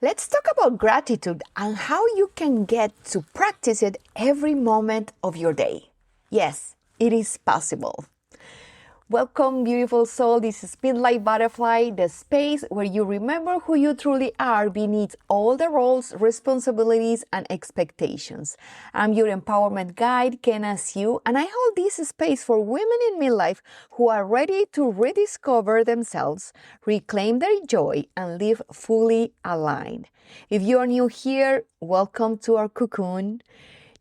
Let's talk about gratitude and how you can get to practice it every moment of your day. Yes, it is possible. Welcome, beautiful soul. This is Midlife Butterfly, the space where you remember who you truly are beneath all the roles, responsibilities, and expectations. I'm your empowerment guide, Kenna Sue, and I hold this space for women in midlife who are ready to rediscover themselves, reclaim their joy, and live fully aligned. If you are new here, welcome to our cocoon.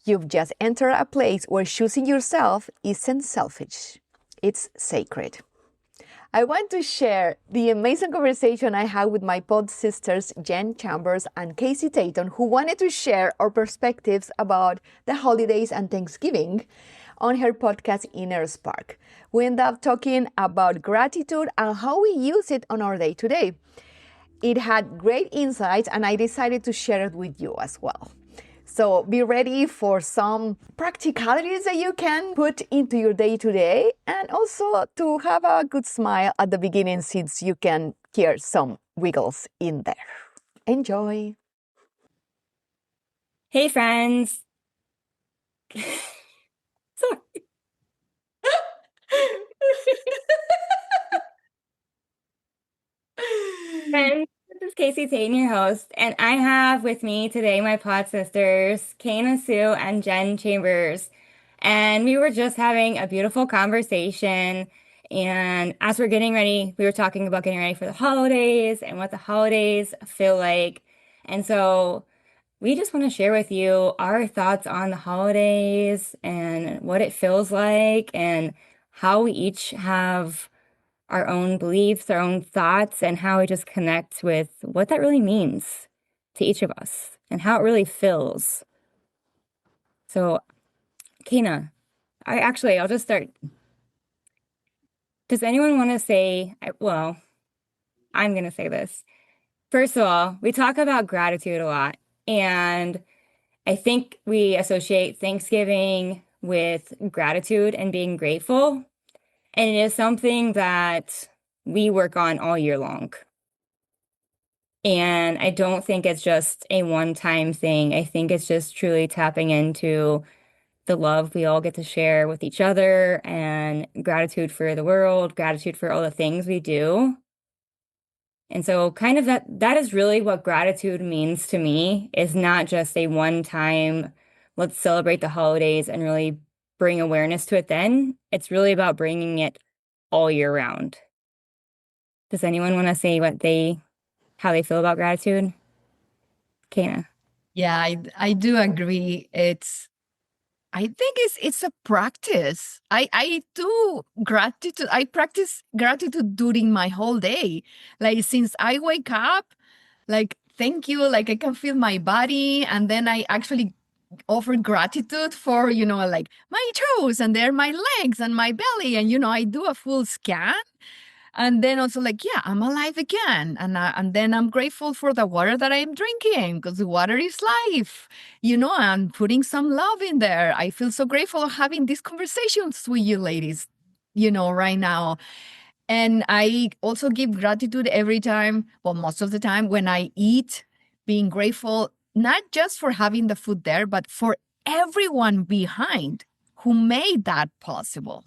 You've just entered a place where choosing yourself isn't selfish. It's sacred. I want to share the amazing conversation I had with my pod sisters Jen Chambers and Casey Taton, who wanted to share our perspectives about the holidays and Thanksgiving on her podcast Inner Spark. We end up talking about gratitude and how we use it on our day to day. It had great insights, and I decided to share it with you as well. So be ready for some practicalities that you can put into your day to day, and also to have a good smile at the beginning since you can hear some wiggles in there. Enjoy. Hey, friends. Sorry. Friends, this is Casey Taton, your host, and I have with me today my pod sisters, Kana Sue and Jen Chambers. And we were just having a beautiful conversation. And as we're getting ready, we were talking about getting ready for the holidays and what the holidays feel like. And so we just want to share with you our thoughts on the holidays and what it feels like and how we each have our own beliefs, our own thoughts, and how we just connect with what that really means to each of us and how it really feels. So, Kina, I'll just start. Does anyone want to say, well, I'm going to say this. First of all, we talk about gratitude a lot, and I think we associate Thanksgiving with gratitude and being grateful. And it is something that we work on all year long. And I don't think it's just a one-time thing. I think it's just truly tapping into the love we all get to share with each other and gratitude for the world, gratitude for all the things we do. And so kind of that is really what gratitude means to me, is not just a one-time, let's celebrate the holidays and really bring awareness to it then. It's really about bringing it all year round. Does anyone want to say how they feel about gratitude? Kana. Yeah, I do agree. I think it's a practice. I do gratitude. I practice gratitude during my whole day. Like since I wake up, like thank you, like I can feel my body, and then I actually offer gratitude for, like my toes and there my legs and my belly, and I do a full scan. And then also like, yeah, I'm alive again. And then I'm grateful for the water that I'm drinking because water is life. I'm putting some love in there. I feel so grateful having these conversations with you ladies, right now. And I also give gratitude every time, well, most of the time when I eat, being grateful, not just for having the food there, but for everyone behind who made that possible.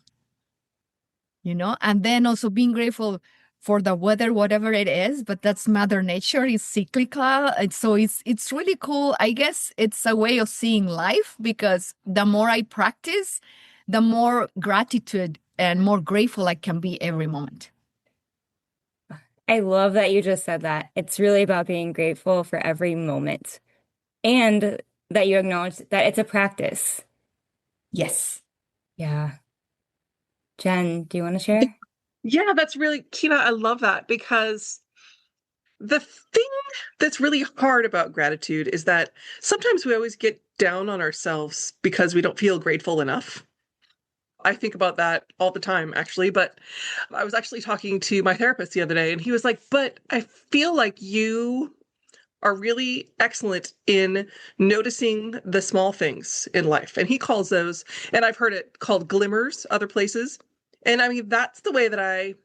And then also being grateful for the weather, whatever it is, but that's Mother Nature, is cyclical. And so it's really cool. I guess it's a way of seeing life, because the more I practice, the more gratitude and more grateful I can be every moment. I love that you just said that. It's really about being grateful for every moment and that you acknowledge that it's a practice. Yes. Yeah. Jen, do you want to share? Yeah, that's really, Kina, I love that, because the thing that's really hard about gratitude is that sometimes we always get down on ourselves because we don't feel grateful enough. I think about that all the time, actually. But I was actually talking to my therapist the other day, and he was like, but I feel like you are really excellent in noticing the small things in life. And he calls those, and I've heard it called glimmers other places. And I mean, that's the way that I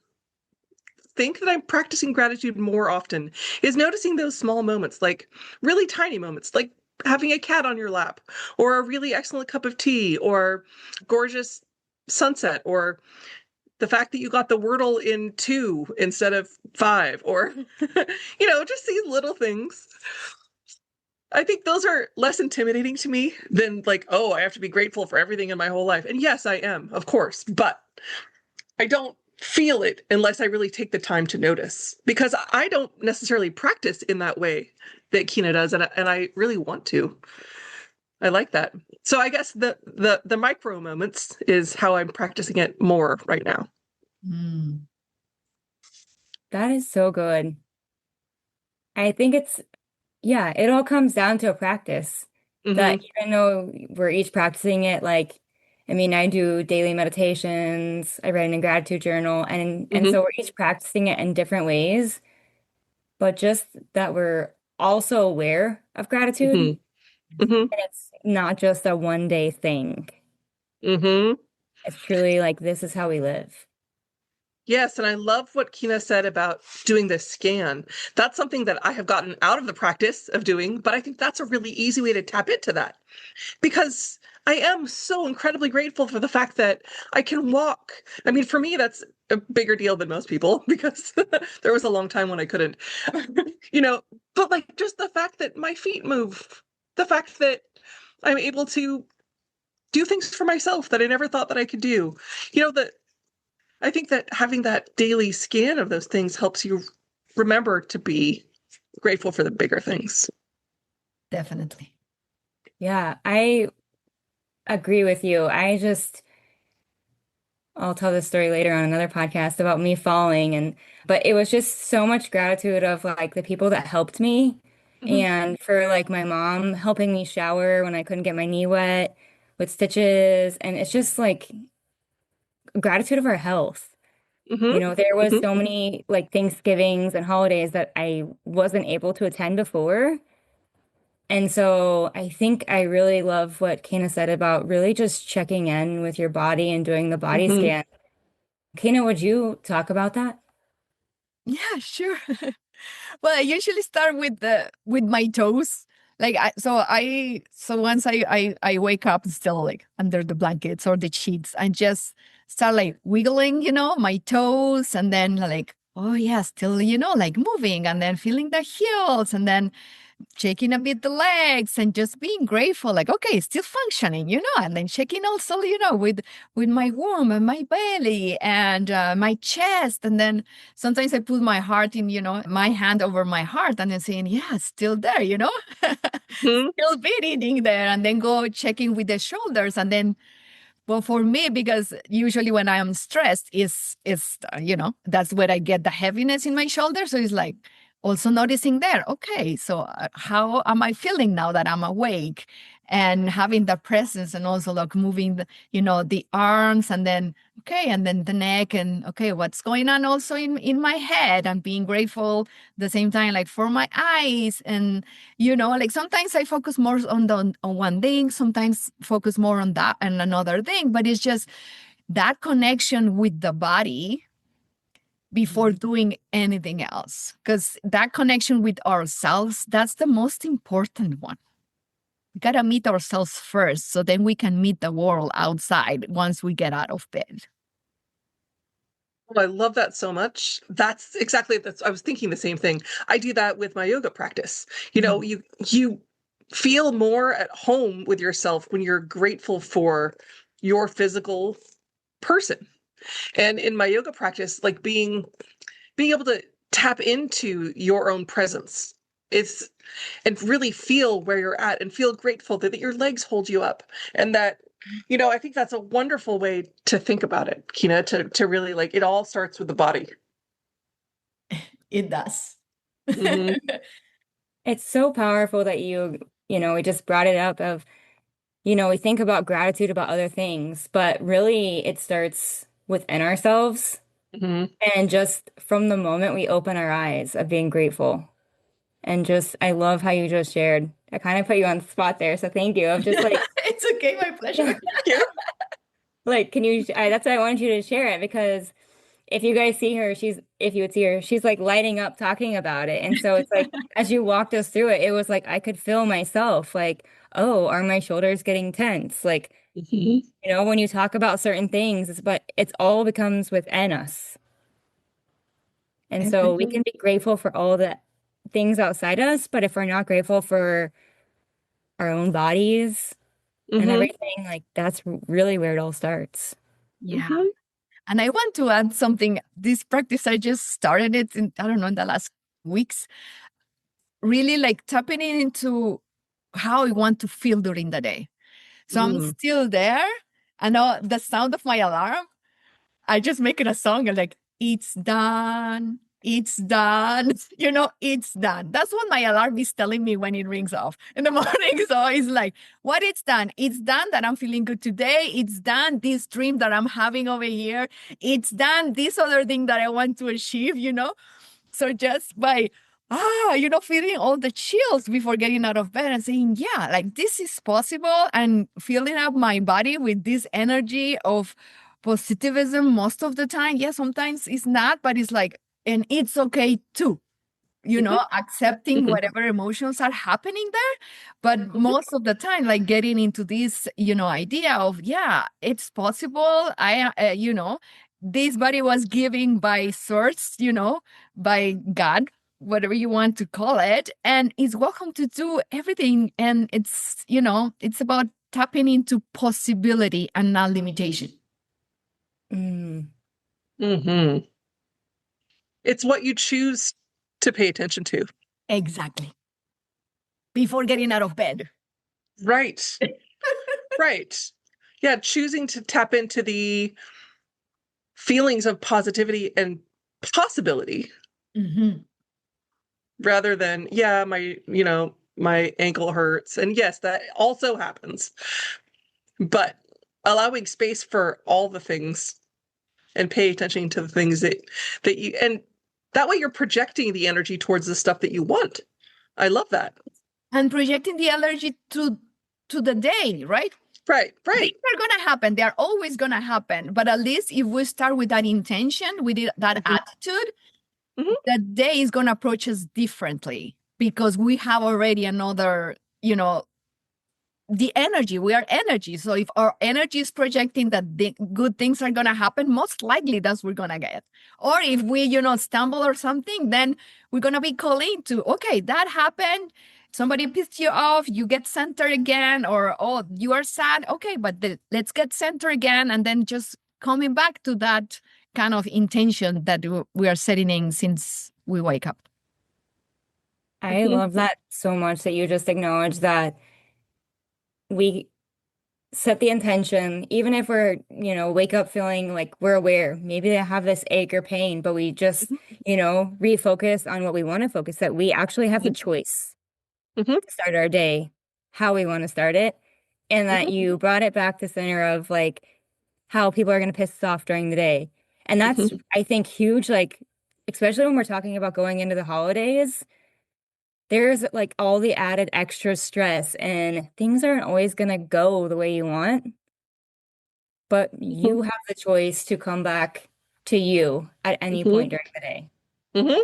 think that I'm practicing gratitude more often is noticing those small moments, like really tiny moments, like having a cat on your lap, or a really excellent cup of tea, or gorgeous sunset, or the fact that you got the Wordle in 2 instead of 5, or, just these little things. I think those are less intimidating to me than like, oh, I have to be grateful for everything in my whole life. And yes, I am, of course, but I don't feel it unless I really take the time to notice, because I don't necessarily practice in that way that Kina does, and I really want to. I like that. So I guess the micro moments is how I'm practicing it more right now. Mm. That is so good. I think it all comes down to a practice that Mm-hmm. even though we're each practicing it, like, I mean, I do daily meditations, I write in a gratitude journal, and Mm-hmm. so we're each practicing it in different ways, but just that we're also aware of gratitude, and Mm-hmm. Mm-hmm. it's not just a one day thing. Mm-hmm. It's truly like this is how we live. Yes, and I love what Kina said about doing this scan. That's something that I have gotten out of the practice of doing, but I think that's a really easy way to tap into that, because I am so incredibly grateful for the fact that I can walk. I mean, for me, that's a bigger deal than most people, because there was a long time when I couldn't, but like just the fact that my feet move, the fact that I'm able to do things for myself that I never thought that I could do. That I think that having that daily scan of those things helps you remember to be grateful for the bigger things. Definitely. Yeah, I agree with you. I'll tell this story later on another podcast about me falling, but it was just so much gratitude of like the people that helped me, Mm-hmm. and for like my mom helping me shower when I couldn't get my knee wet with stitches, and it's just like gratitude of our health. Mm-hmm. There was Mm-hmm. so many like Thanksgivings and holidays that I wasn't able to attend before. And so I think I really love what Kana said about really just checking in with your body and doing the body Mm-hmm. scan. Kana, would you talk about that? Yeah, sure. Well, I usually start with my toes. Like so once I wake up still like under the blankets or the sheets and just start like wiggling, my toes, and then like, oh yeah, still, like moving, and then feeling the heels, and then shaking a bit the legs and just being grateful, like, okay, still functioning, and then shaking also, with my womb and my belly and my chest. And then sometimes I put my heart in, my hand over my heart and then saying, yeah, it's still there, Mm-hmm. still beating in there. And then go checking with the shoulders. And then, well, for me, because usually when I am stressed, that's where I get the heaviness in my shoulders. So it's like also noticing there, okay, so how am I feeling now that I'm awake? And having the presence, and also like moving the arms, and then okay, and then the neck, and okay, what's going on also in my head, and being grateful the same time, like for my eyes. And like sometimes I focus more on one thing, sometimes focus more on that and another thing, but it's just that connection with the body before doing anything else, because that connection with ourselves, that's the most important one. We gotta meet ourselves first, so then we can meet the world outside once we get out of bed. Oh, I love that so much. I was thinking the same thing. I do that with my yoga practice. Mhm. You feel more at home with yourself when you're grateful for your physical person. And in my yoga practice, like being able to tap into your own presence. It's and really feel where you're at and feel grateful that your legs hold you up, and that I think that's a wonderful way to think about it, to really like it all starts with the body. It does. Hmm. It's so powerful that we just brought it up of, we think about gratitude about other things, but really it starts within ourselves. Hmm. And just from the moment we open our eyes of being grateful. And just, I love how you just shared. I kind of put you on the spot there, so thank you. Of just like, It's okay, my pleasure. like, can you, that's why I wanted you to share it, because if you guys see her, if you would see her, she's like lighting up talking about it. And so it's like, as you walked us through it, it was like I could feel myself like, oh, are my shoulders getting tense? Like, Mhm. when you talk about certain things, it's all becomes within us. And so we can be grateful for all the things outside us, but if we're not grateful for our own bodies and Mhm. everything, like that's really where it all starts. Yeah. Mhm. And I want to add something. This practice, I just started it in, I don't know, in the last weeks, really like tapping into how I want to feel during the day. So I'm Mm. still there. I know the sound of my alarm. I just make it a song and like, it's done. It's done. It's done. That's what my alarm is telling me when it rings off in the morning. So it's like, what it's done? It's done that I'm feeling good today. It's done this dream that I'm having over here. It's done this other thing that I want to achieve. So just by feeling all the chills before getting out of bed and saying, yeah, like this is possible, and filling up my body with this energy of positivism most of the time. Yeah, sometimes it's not, but it's like, and it's okay too. Accepting Mhm. whatever emotions are happening there. But most of the time, like getting into this, idea of, yeah, it's possible. This body was given by source, by God, whatever you want to call it. And it's welcome to do everything. And it's about tapping into possibility and not limitation. Mm. Mhm. It's what you choose to pay attention to. Exactly. Before getting out of bed. Right. Right. Yeah, choosing to tap into the feelings of positivity and possibility Mm-hmm. rather than, yeah, my ankle hurts. And yes, that also happens. But allowing space for all the things and pay attention to the things that you, and that way you're projecting the energy towards the stuff that you want. I love that. And projecting the allergy to the day, right? Right, Things right. are gonna happen. They are always gonna happen. But at least if we start with that intention, that Mhm. attitude, Mhm. the day is gonna approach us differently because we have already another, the energy. We are energy. So if our energy is projecting that the good things are gonna happen, most likely that's what we're gonna get. Or if we, stumble or something, then we're gonna be calling to, okay, that happened. Somebody pissed you off, you get centered again, or oh, you are sad. Okay, but let's get centered again, and then just coming back to that kind of intention that we are setting in since we wake up. I love that so much that you just acknowledge that we set the intention, even if we're, wake up feeling like we're aware, maybe they have this ache or pain, but we just, refocus on what we want to focus, that we actually have the choice Mhm. to start our day, how we want to start it. And that Mhm. you brought it back to center of like how people are going to piss us off during the day. And that's, Mhm. I think, huge, like, especially when we're talking about going into the holidays, there's like all the added extra stress and things aren't always going to go the way you want, but Mhm. you have the choice to come back to you at any Mhm. point during the day. Mhm.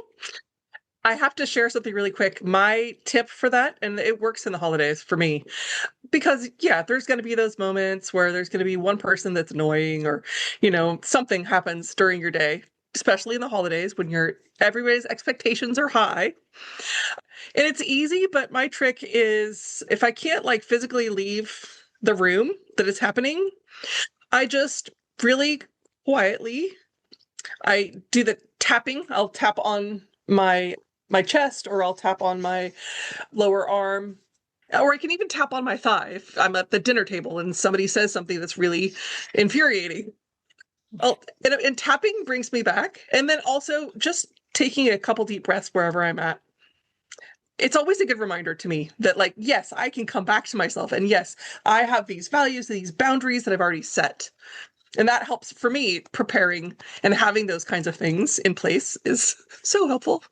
I have to share something really quick. My tip for that, and it works in the holidays for me, because yeah, there's going to be those moments where there's going to be one person that's annoying, or something happens during your day, especially in the holidays when everybody's expectations are high. And it's easy, but my trick is, if I can't like physically leave the room that it's happening, I just really quietly, I do the tapping. I'll tap on my chest, or I'll tap on my lower arm, or I can even tap on my thigh if I'm at the dinner table and somebody says something that's really infuriating. And tapping brings me back. And then also just taking a couple deep breaths wherever I'm at. It's always a good reminder to me that, like, yes, I can come back to myself. And yes, I have these values, these boundaries that I've already set. And that helps for me preparing, and having those kinds of things in place is so helpful.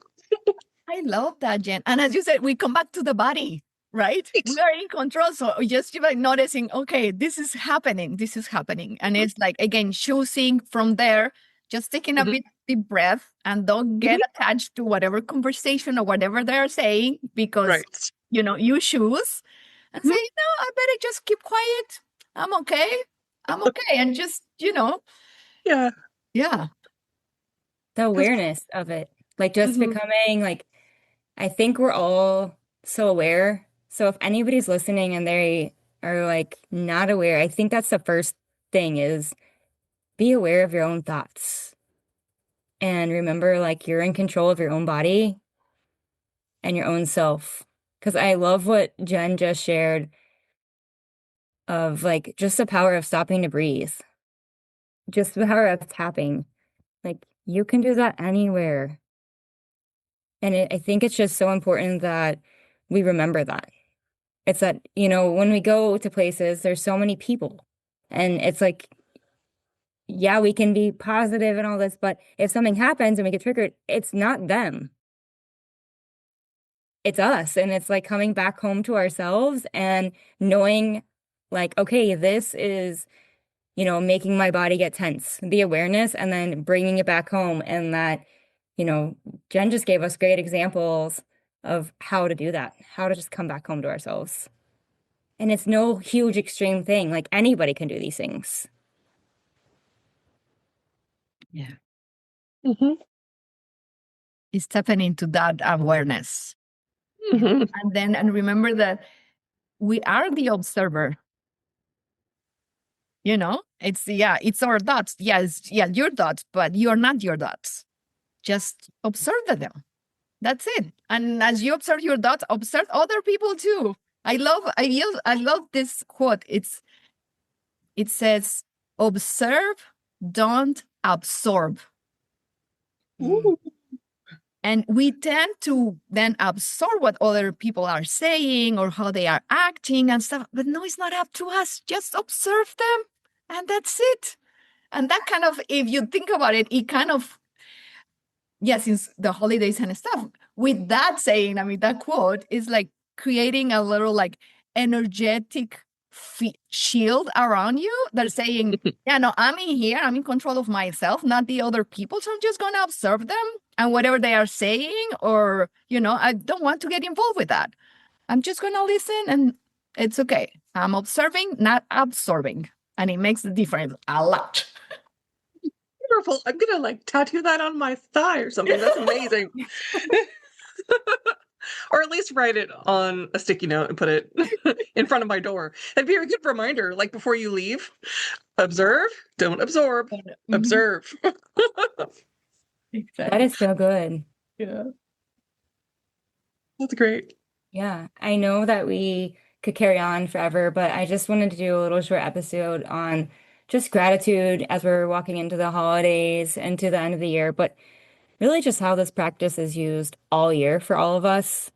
I love that, Jen. And as you said, we come back to the body, right? We are in control. So just like noticing, okay, this is happening. This is happening. And it's like, again, choosing from there just taking a Mhm. deep breath, and don't get attached to whatever conversation or whatever they're saying, because, Right. you choose and say, Mhm. no, I better just keep quiet. I'm okay. I'm okay. And just, Yeah. yeah. The 'Cause- awareness of it, like just Mhm. becoming like, I think we're all so aware. So if anybody's listening and they are like not aware, I think that's the first thing is be aware of your own thoughts and remember like you're in control of your own body and your own self. Because I love what Jen just shared of like just the power of stopping to breathe, just the power of tapping. Like you can do that anywhere. And I think it's just so important that we remember that. It's that, when we go to places, there's so many people. And it's like, yeah, we can be positive and all this, but if something happens and we get triggered, it's not them. It's us. And it's like coming back home to ourselves and knowing, like, okay, this is, making my body get tense, the awareness, and then bringing it back home. And that, you know, Jen just gave us great examples of how to do that, how to just come back home to ourselves. And it's no huge extreme thing. Like anybody can do these things. Yeah. Mhm. Is stepping into that awareness. Mhm. And remember that we are the observer. It's our thoughts. Yes, yeah, your thoughts, but you're not your thoughts. Just observe them. That's it. And as you observe your thoughts, observe other people too. I love this quote. It says, observe, don't absorb. Ooh. And we tend to then absorb what other people are saying or how they are acting and stuff. But no, it's not up to us. Just observe them. And that's it. And that kind of, if you think about it, it kind of, since the holidays and stuff, with that saying, I mean, that quote is like creating a little like energetic shield around you. They're saying, yeah, no, I'm in here. I'm in control of myself, not the other people. So I'm just going to observe them and whatever they are saying, or, I don't want to get involved with that. I'm just going to listen and it's okay. I'm observing, not absorbing. And it makes the difference a lot. Wonderful. I'm gonna like tattoo that on my thigh or something. That's amazing. Or at least write it on a sticky note and put it in front of my door. That'd be a good reminder, like before you leave. Observe, don't absorb. Observe. That is so good. Yeah. That's great. Yeah, I know that we could carry on forever, but I just wanted to do a little short episode on just gratitude as we're walking into the holidays and to the end of the year, but really just how this practice is used all year for all of us.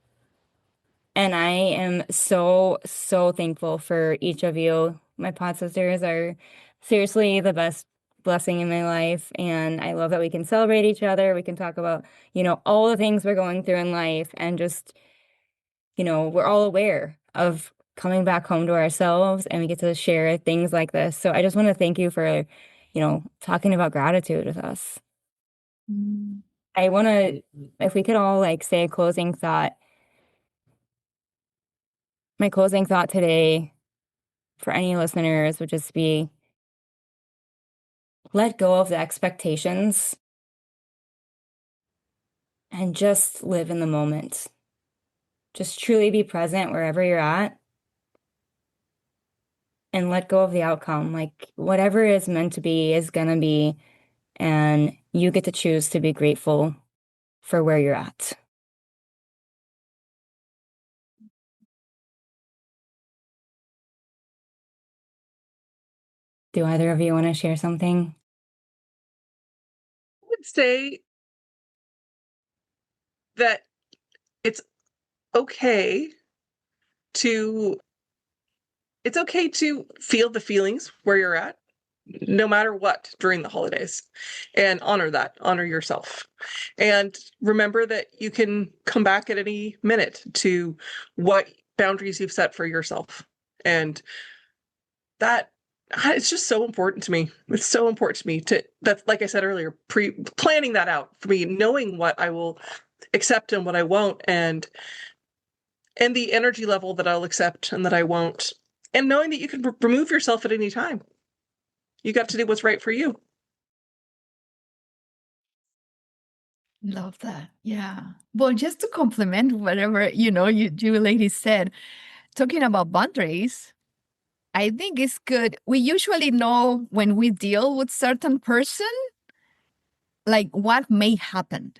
And I am so, so thankful for each of you. My pod sisters are seriously the best blessing in my life. And I love that we can celebrate each other. We can talk about, all the things we're going through in life and just, we're all aware of coming back home to ourselves and we get to share things like this. So I just want to thank you for, talking about gratitude with us. I want to, if we could all like say a closing thought. My closing thought today for any listeners would just be let go of the expectations and just live in the moment. Just truly be present wherever you're at and let go of the outcome. Like whatever is meant to be is going to be, and you get to choose to be grateful for where you're at. Do either of you want to share something? I would say that it's okay to feel the feelings where you're at, no matter what, during the holidays, and honor yourself. And remember that you can come back at any minute to what boundaries you've set for yourself. And that It's just so important to me. It's so important to me that's, like I said earlier, planning that out for me, knowing what I will accept and what I won't, and the energy level that I'll accept and that I won't, and knowing that you can remove yourself at any time. You got to do what's right for you. Love that. Yeah. Well, just to complement whatever, you ladies said, talking about boundaries, I think it's good. We usually know when we deal with certain person, like what may happen.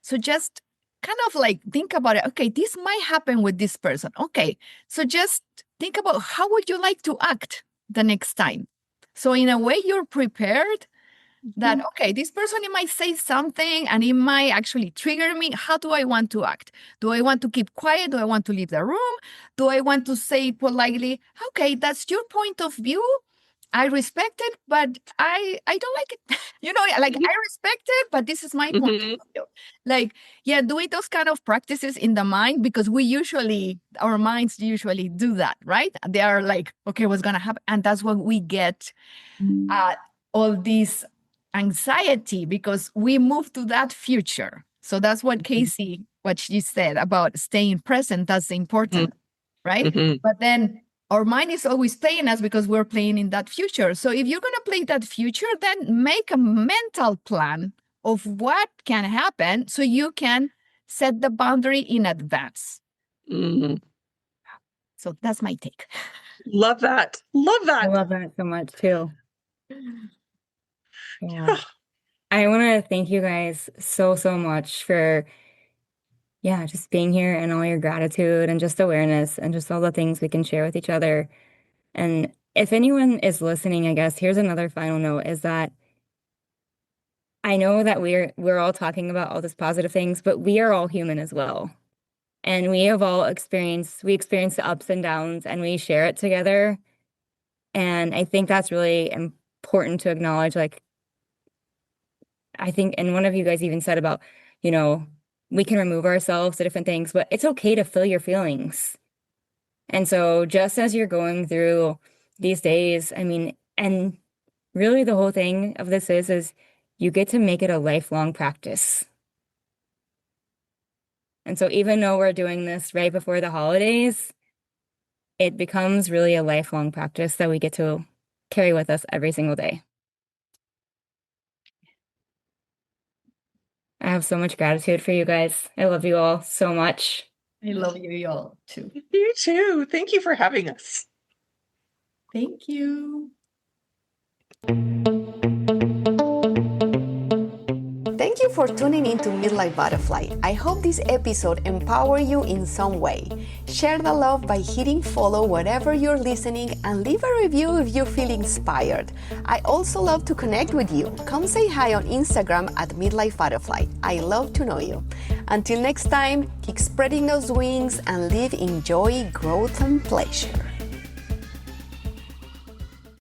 So just kind of like think about it. Okay, this might happen with this person. Okay. So just think about how would you like to act the next time? So in a way, you're prepared that, okay, this person, it might say something and it might actually trigger me. How do I want to act? Do I want to keep quiet? Do I want to leave the room? Do I want to say politely, okay, that's your point of view. I respect it, but I don't like it. I respect it, but this is my point of view. Like, yeah, doing those kind of practices in the mind, because our minds usually do that, right? They are like, okay, what's going to happen? And that's when we get all these anxiety, because we move to that future. So that's what what she said about staying present. That's important, right? But then our mind is always playing us because we're playing in that future. So if you're going to play that future, then make a mental plan of what can happen so you can set the boundary in advance. So that's my take. Love that. Love that. I love that so much too. Yeah. I want to thank you guys so much for just being here, and all your gratitude and just awareness and just all the things we can share with each other. And if anyone is listening, I guess here's another final note, is that I know that we're all talking about all these positive things, but we are all human as well. And we have all experience the ups and downs, and we share it together. And I think that's really important to acknowledge. Like, I think, and one of you guys even said about, we can remove ourselves to different things, but it's okay to feel your feelings. And so just as you're going through these days, I mean, and really the whole thing of this is you get to make it a lifelong practice. And so even though we're doing this right before the holidays, it becomes really a lifelong practice that we get to carry with us every single day. I have so much gratitude for you guys. I love you all so much. I love you all too. You too. Thank you for having us. Thank you. Thank you for tuning into Midlife Butterfly. I hope this episode empowered you in some way. Share the love by hitting follow wherever you're listening, and leave a review if you feel inspired. I also love to connect with you. Come say hi on Instagram at Midlife Butterfly. I love to know you. Until next time, keep spreading those wings and live in joy, growth, and pleasure.